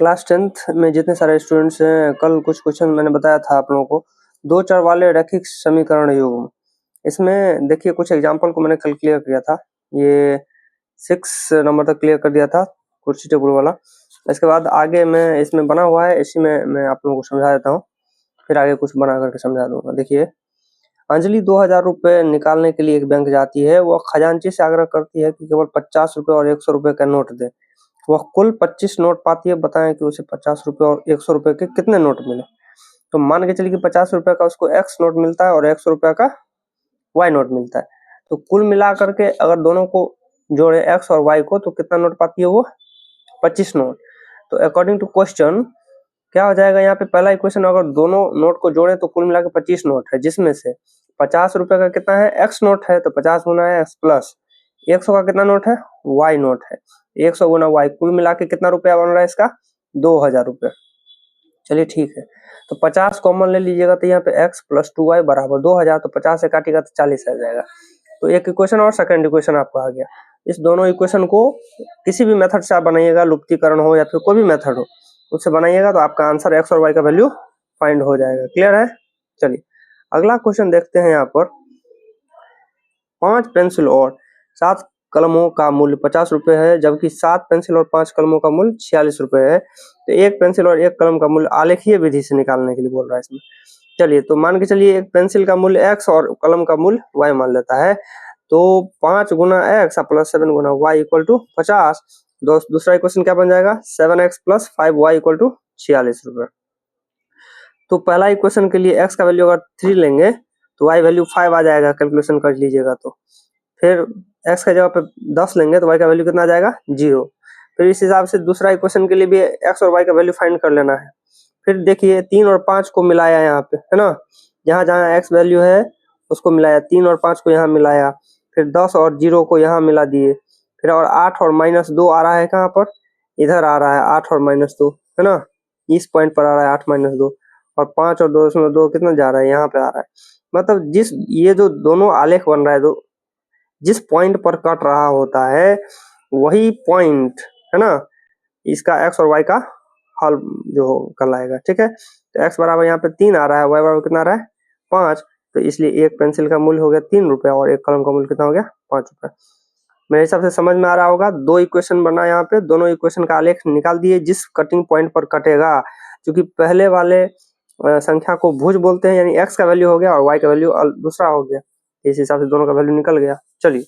Class 10th में जितने सारे स्टूडेंट्स हैं, कल कुछ क्वेश्चन मैंने बताया था आप लोगों को, दो चर वाले रैखिक समीकरण युग्म। इसमें देखिए कुछ एग्जांपल को मैंने कल क्लियर किया था, ये 6 नंबर तक क्लियर कर दिया था कुर्सी टेबल वाला। इसके बाद आगे में इसमें बना हुआ है, इसी में मैं आप लोगों को समझा देता हूँ, फिर आगे कुछ बना करके समझा दूंगा। देखिए, अंजलि 2000 रुपये निकालने के लिए एक बैंक जाती है। वह खजांची से आग्रह करती है कि केवल 50 रुपये और 100 रुपये का नोट दे। वह कुल 25 नोट पाती है। बताएं कि उसे 50 रुपये और 100 रुपये के कितने नोट मिले। तो मान के चलिए कि 50 रुपये का उसको एक्स नोट मिलता है और 100 रुपये का वाई नोट मिलता है। तो कुल मिला करके अगर दोनों को जोड़े एक्स और वाई को, तो कितना नोट पाती है वो? 25 नोट। तो अकॉर्डिंग टू क्वेश्चन क्या हो जाएगा यहाँ पे, पहला इक्वेशन अगर दोनों नोट को जोड़े तो कुल मिला के 25 नोट है, जिसमें से 50 रुपए का कितना है? एक्स नोट है, तो 50 गुना एक्स प्लस 100 का कितना नोट है? वाई नोट है। 100 गुना वाई, कुल मिला के कितना रुपया बन रहा है इसका? 2000 रुपये। चलिए ठीक है, तो 50 कॉमन ले लीजिएगा, तो यहाँ पे x प्लस 2y बराबर 2000। तो 50 से काटेगा तो 40 आ जाएगा। तो एक इक्वेशन और सेकंड इक्वेशन आपको आ गया। इस दोनों इक्वेशन को किसी भी मेथड से आप बनाइएगा, लुप्तीकरण हो या फिर कोई भी मेथड हो, उससे बनाइएगा तो आपका आंसर एक्स और वाई का वैल्यू फाइंड हो जाएगा। क्लियर है? चलिए अगला क्वेश्चन देखते हैं। यहाँ पर 5 पेंसिल और 7 कलमों का मूल्य 50 रुपए है, जबकि 7 पेंसिल और 5 कलमों का मूल्य 46 रुपए है। तो एक पेंसिल और एक कलम का मूल्य आलेखीय विधि से निकालने के लिए बोल रहा है इसमें। चलिए, तो मान के चलिए एक पेंसिल का मूल्य x और कलम का मूल्य y मान लेता है। तो 5 गुना x प्लस 7 गुना y इक्वल टू 50। दूसरा इक्वेशन क्या बन जाएगा? 7x plus 5y equal to 46 रुपए। तो पहला इक्वेशन के लिए x का वैल्यू अगर 3 लेंगे तो y वैल्यू 5 आ जाएगा, कैलकुलेशन कर लीजिएगा। तो फिर x का जगह पे 10 लेंगे तो y का वैल्यू कितना आ जाएगा? 0। फिर इस हिसाब से दूसरा इक्वेशन के लिए भी x और y का वैल्यू फाइंड कर लेना है। फिर देखिए 3 और 5 को मिलाया यहाँ पे, है ना, जहाँ जहाँ x वैल्यू है उसको मिलाया, 3 और 5 को यहाँ मिलाया, फिर 10 और 0 को यहाँ मिला दिए, फिर और 8 और -2 आ रहा है कहाँ पर? इधर आ रहा है 8 और -2, है ना, इस पॉइंट पर आ रहा है 8 -2, और 5 और 2.2 कितना जा रहा है? यहाँ पे आ रहा है। मतलब जिस ये जो दोनों आलेख बन रहा है, जिस पॉइंट पर कट रहा होता है वही पॉइंट, है ना, इसका x और y का हल जो कहलाएगा। ठीक है, तो x बराबर यहाँ पे 3 आ रहा है, y बराबर कितना आ रहा है? 5। तो इसलिए एक पेंसिल का मूल्य हो गया 3 रुपये और एक कलम का मूल्य कितना हो गया? 5 रुपये। मेरे हिसाब से समझ में आ रहा होगा। दो इक्वेशन बना यहाँ पे, दोनों इक्वेशन का आलेख निकाल दिए जिस कटिंग पॉइंट पर कटेगा। क्योंकि पहले वाले संख्या को भुज बोलते हैं, यानी x का वैल्यू हो गया और y का वैल्यू दूसरा हो गया, इस हिसाब से दोनों का वैल्यू निकल गया। चलिए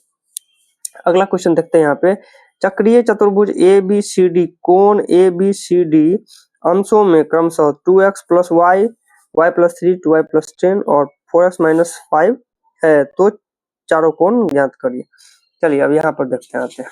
अगला क्वेश्चन देखते हैं। यहाँ पे चक्रीय चतुर्भुज ABCD कोण ABCD अंशों में क्रमशः 2x plus y, y plus 3, 2y plus 10 और 4x माइनस 5 है, तो चारों कोण ज्ञात करिए। चलिए अब यहाँ पर देखते हैं आते हैं।